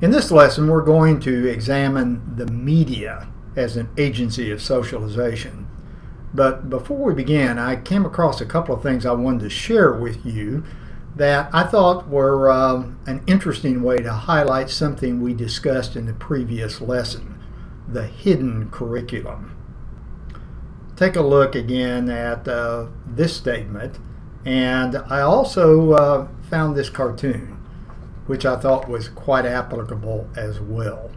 In this lesson, we're going to examine the media as an agency of socialization. But before we begin, I came across a couple of things I wanted to share with you that I thought were an interesting way to highlight something we discussed in the previous lesson, the hidden curriculum. Take a look again at this statement, and I also found this cartoon, which I thought was quite applicable as well.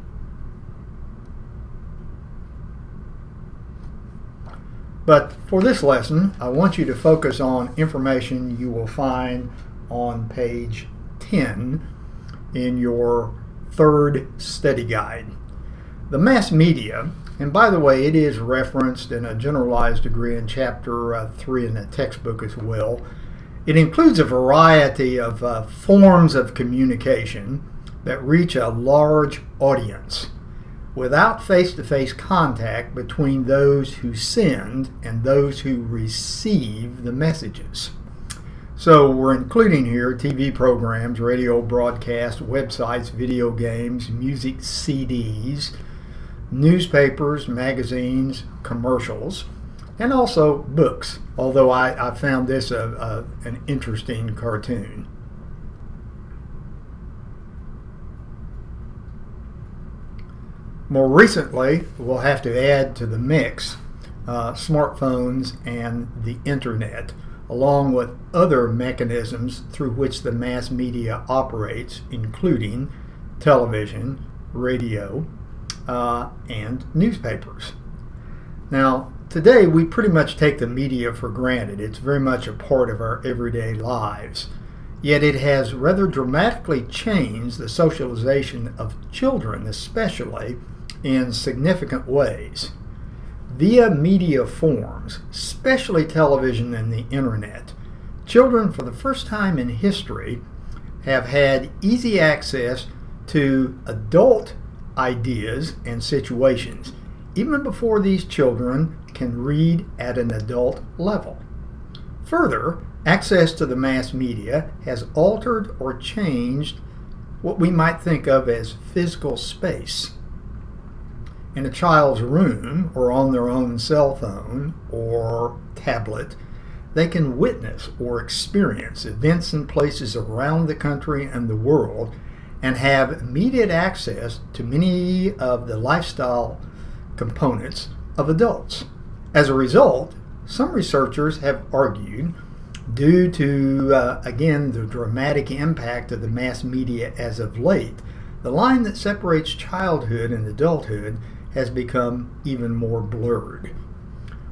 But for this lesson, I want you to focus on information you will find on page 10 in your third study guide. The mass media, and by the way, it is referenced in a generalized degree in chapter 3 in the textbook as well. It includes a variety of forms of communication that reach a large audience without face-to-face contact between those who send and those who receive the messages. So we're including here TV programs, radio broadcasts, websites, video games, music CDs, newspapers, magazines, commercials, and also books, although I found this an interesting cartoon. More recently, we'll have to add to the mix smartphones and the internet, along with other mechanisms through which the mass media operates, including television, radio, and newspapers. Now, today we pretty much take the media for granted. It's very much a part of our everyday lives. Yet it has rather dramatically changed the socialization of children, especially in significant ways. Via media forms, especially television and the internet, children for the first time in history have had easy access to adult ideas and situations, even before these children can read at an adult level. Further, access to the mass media has altered or changed what we might think of as physical space. In a child's room or on their own cell phone or tablet, they can witness or experience events and places around the country and the world and have immediate access to many of the lifestyle components of adults. As a result, some researchers have argued, due to, again, the dramatic impact of the mass media as of late, the line that separates childhood and adulthood has become even more blurred.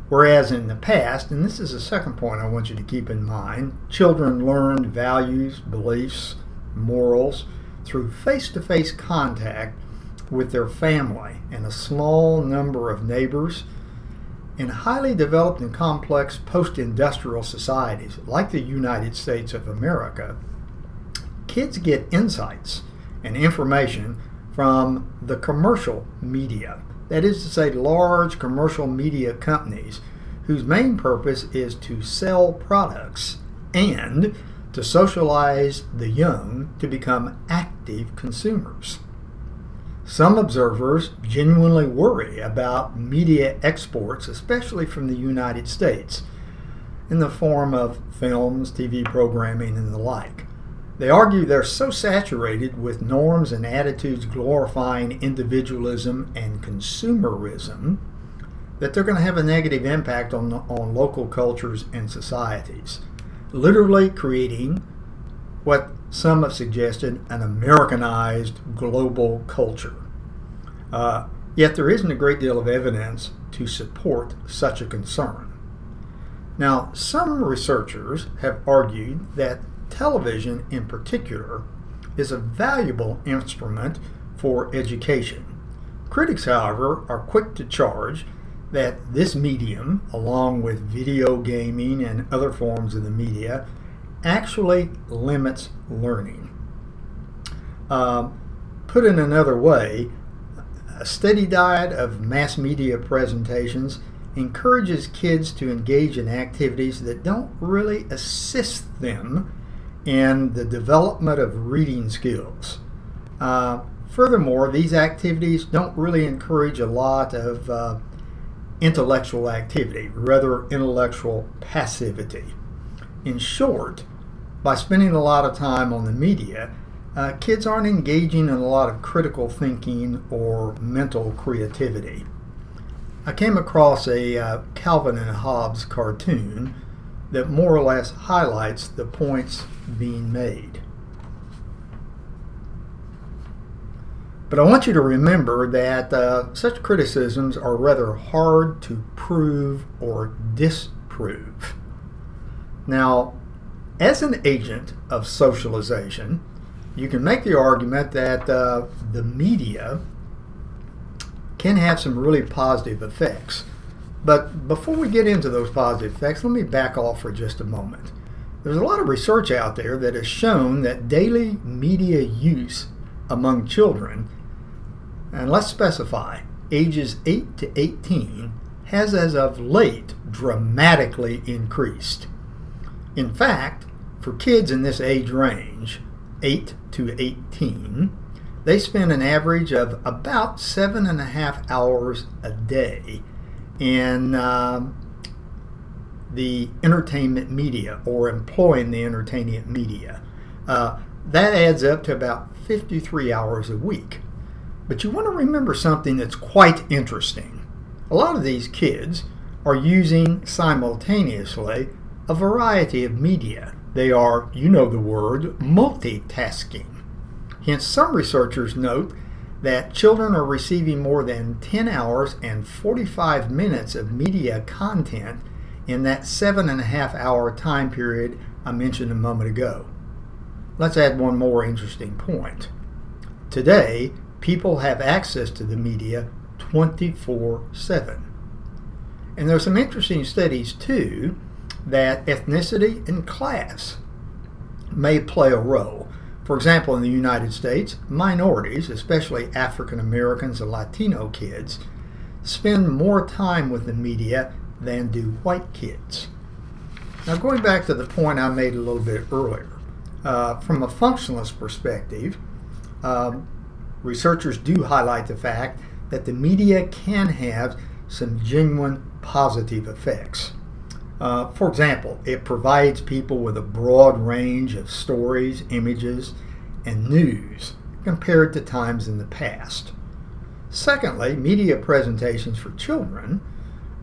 Whereas in the past, and this is the second point I want you to keep in mind, children learned values, beliefs, morals through face-to-face contact with their family and a small number of neighbors. In highly developed and complex post-industrial societies like the United States of America, kids get insights and information from the commercial media. That is to say, large commercial media companies whose main purpose is to sell products and to socialize the young to become active consumers. Some observers genuinely worry about media exports, especially from the United States, in the form of films, TV programming, and the like. They argue they're so saturated with norms and attitudes glorifying individualism and consumerism that they're going to have a negative impact on local cultures and societies, literally creating what some have suggested an Americanized global culture. Yet there isn't a great deal of evidence to support such a concern. Now, some researchers have argued that television in particular is a valuable instrument for education. Critics, however, are quick to charge that this medium, along with video gaming and other forms of the media, actually limits learning. Put in another way, a steady diet of mass media presentations encourages kids to engage in activities that don't really assist them in the development of reading skills. Furthermore, these activities don't really encourage a lot of intellectual activity, rather intellectual passivity. In short, by spending a lot of time on the media, kids aren't engaging in a lot of critical thinking or mental creativity. I came across a Calvin and Hobbes cartoon that more or less highlights the points being made. But I want you to remember that such criticisms are rather hard to prove or disprove. Now, as an agent of socialization, you can make the argument that the media can have some really positive effects. But before we get into those positive effects, let me back off for just a moment. There's a lot of research out there that has shown that daily media use among children, and let's specify, ages 8 to 18, has as of late dramatically increased. In fact, for kids in this age range, 8 to 18, they spend an average of about 7.5 hours a day in the entertainment media, or employing the entertainment media. That adds up to about 53 hours a week. But you want to remember something that's quite interesting. A lot of these kids are using simultaneously a variety of media. They are, you know the word, multitasking. Hence, some researchers note that children are receiving more than 10 hours and 45 minutes of media content in that 7.5 hour time period I mentioned a moment ago. Let's add one more interesting point. Today, people have access to the media 24/7. And there's some interesting studies too that ethnicity and class may play a role. For example, in the United States, minorities, especially African Americans and Latino kids, spend more time with the media than do white kids. Now, going back to the point I made a little bit earlier, from a functionalist perspective, researchers do highlight the fact that the media can have some genuine positive effects. For example, it provides people with a broad range of stories, images, and news compared to times in the past. Secondly, media presentations for children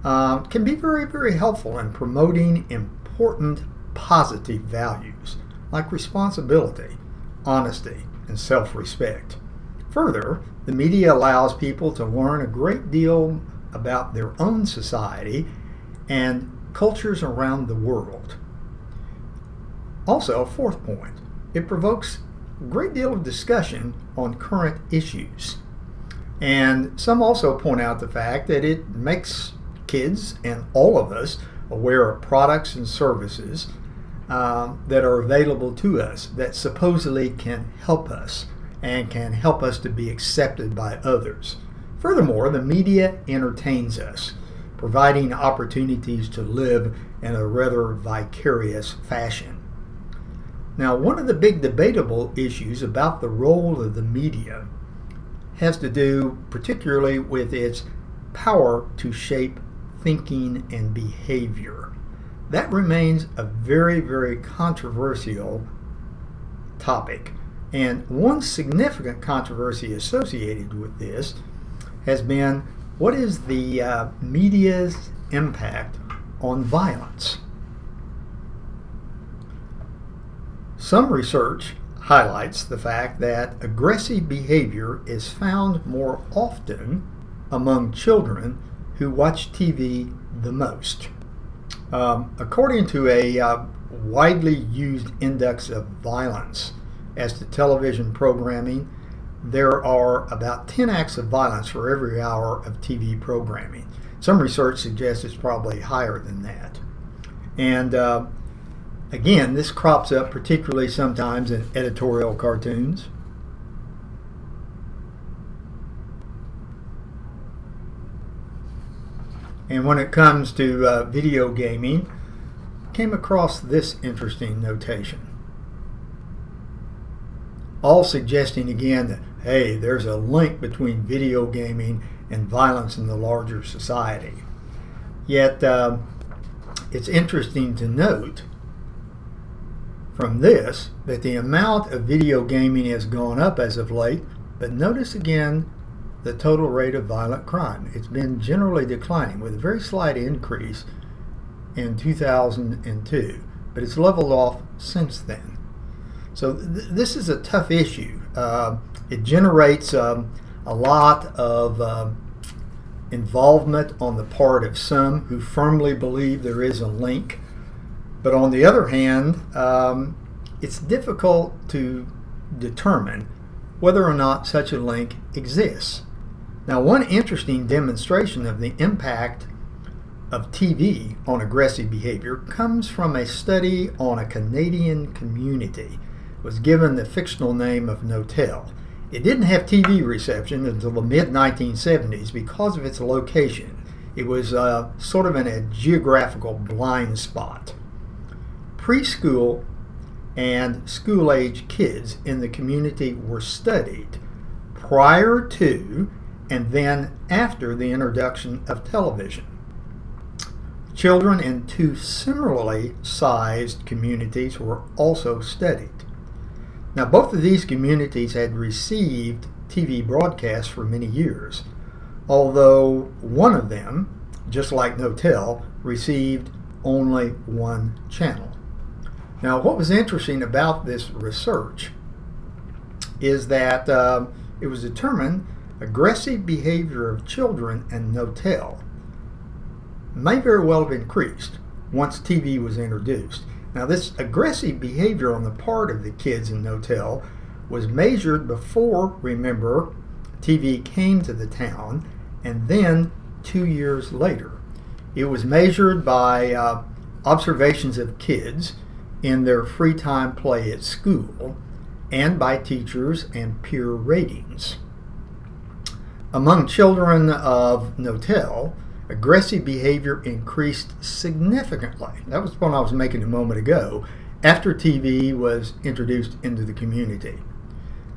can be very, very helpful in promoting important positive values like responsibility, honesty, and self-respect. Further, the media allows people to learn a great deal about their own society and cultures around the world. Also, a fourth point, it provokes a great deal of discussion on current issues. And some also point out the fact that it makes kids and all of us aware of products and services that are available to us that supposedly can help us and can help us to be accepted by others. Furthermore, the media entertains us, providing opportunities to live in a rather vicarious fashion. Now, one of the big debatable issues about the role of the media has to do particularly with its power to shape thinking and behavior. That remains a very, very controversial topic. And one significant controversy associated with this has been, what is the media's impact on violence? Some research highlights the fact that aggressive behavior is found more often among children who watch TV the most. According to a widely used index of violence as to television programming, there are about 10 acts of violence for every hour of TV programming. Some research suggests it's probably higher than that. And again, this crops up particularly sometimes in editorial cartoons. And when it comes to video gaming, came across this interesting notation. All suggesting again that hey, there's a link between video gaming and violence in the larger society. Yet, it's interesting to note from this that the amount of video gaming has gone up as of late, but notice again the total rate of violent crime. It's been generally declining with a very slight increase in 2002, but it's leveled off since then. So this is a tough issue. It generates a lot of involvement on the part of some who firmly believe there is a link. But on the other hand, it's difficult to determine whether or not such a link exists. Now, one interesting demonstration of the impact of TV on aggressive behavior comes from a study on a Canadian community. It was given the fictional name of Notel. It didn't have TV reception until the mid-1970s because of its location. It was sort of in a geographical blind spot. Preschool and school-age kids in the community were studied prior to and then after the introduction of television. Children in two similarly sized communities were also studied. Now, both of these communities had received TV broadcasts for many years, although one of them, just like Notel, received only one channel. Now, what was interesting about this research is that it was determined aggressive behavior of children in Notel may very well have increased once TV was introduced. Now, this aggressive behavior on the part of the kids in Notel was measured before, remember, TV came to the town, and then 2 years later. It was measured by observations of kids in their free time play at school and by teachers and peer ratings. Among children of Notel, aggressive behavior increased significantly. That was the point I was making a moment ago, after TV was introduced into the community.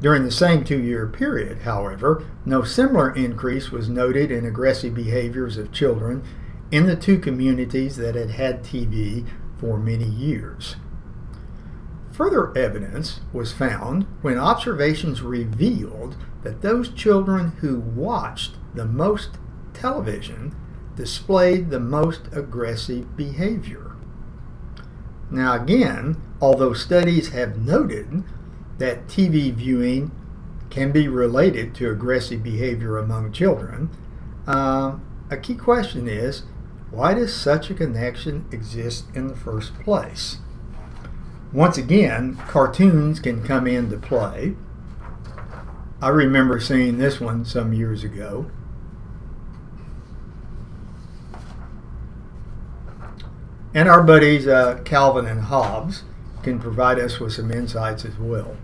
During the same 2-year period, however, no similar increase was noted in aggressive behaviors of children in the two communities that had had TV for many years. Further evidence was found when observations revealed that those children who watched the most television displayed the most aggressive behavior. Now again, although studies have noted that TV viewing can be related to aggressive behavior among children, a key question is, why does such a connection exist in the first place? Once again, cartoons can come into play. I remember seeing this one some years ago. And our buddies Calvin and Hobbes can provide us with some insights as well.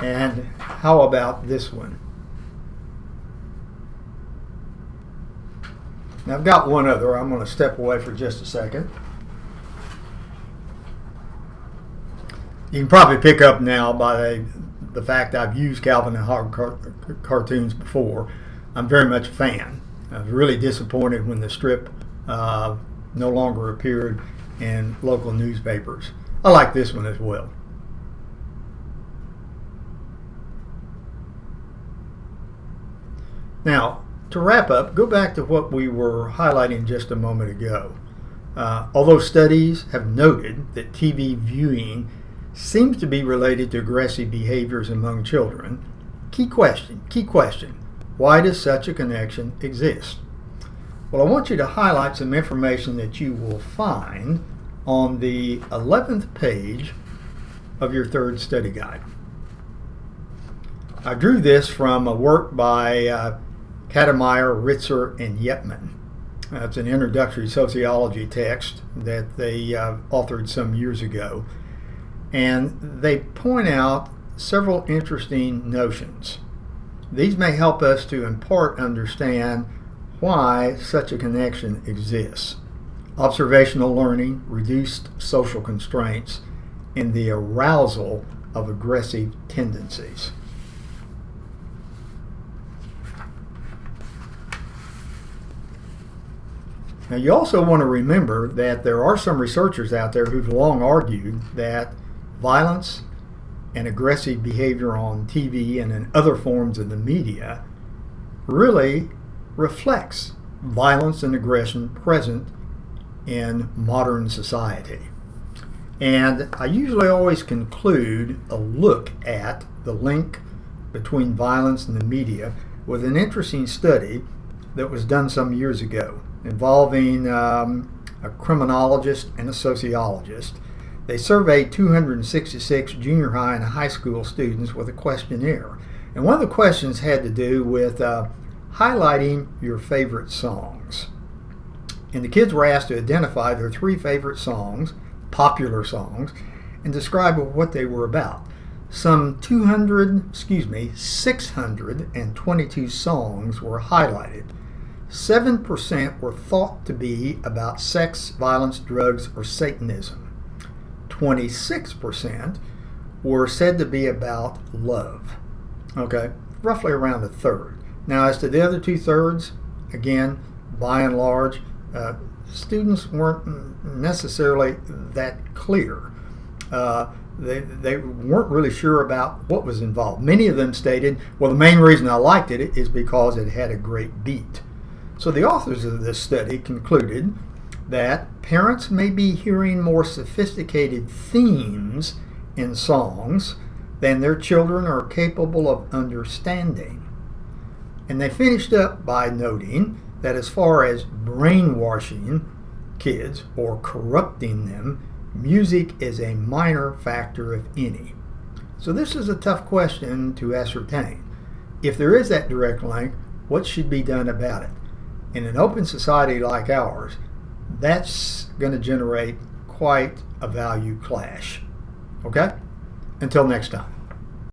And how about this one? Now I've got one other. I'm going to step away for just a second. You can probably pick up now by the fact I've used Calvin and Hobbes cartoons before. I'm very much a fan. I was really disappointed when the strip no longer appeared in local newspapers. I like this one as well. Now, to wrap up, go back to what we were highlighting just a moment ago. Although studies have noted that TV viewing seems to be related to aggressive behaviors among children, key question, why does such a connection exist? Well, I want you to highlight some information that you will find on the 11th page of your third study guide. I drew this from a work by Kademeyer, Ritzer, and Yetman. It's an introductory sociology text that they authored some years ago. And they point out several interesting notions. These may help us to in part understand why such a connection exists. Observational learning, reduced social constraints, and the arousal of aggressive tendencies. Now, you also want to remember that there are some researchers out there who've long argued that violence and aggressive behavior on TV and in other forms of the media really reflects violence and aggression present in modern society. And I usually always conclude a look at the link between violence and the media with an interesting study that was done some years ago involving a criminologist and a sociologist. They surveyed 266 junior high and high school students with a questionnaire. And one of the questions had to do with highlighting your favorite songs. And the kids were asked to identify their 3 favorite songs, popular songs, and describe what they were about. Some 622 songs were highlighted. 7% were thought to be about sex, violence, drugs, or Satanism. 26% were said to be about love. Okay, roughly around a third. Now, as to the other 2/3, again, by and large, students weren't necessarily that clear. They weren't really sure about what was involved. Many of them stated, well, the main reason I liked it is because it had a great beat. So the authors of this study concluded that parents may be hearing more sophisticated themes in songs than their children are capable of understanding. And they finished up by noting that as far as brainwashing kids or corrupting them, music is a minor factor, if any. So this is a tough question to ascertain. If there is that direct link, what should be done about it? In an open society like ours, that's going to generate quite a value clash. Okay? Until next time.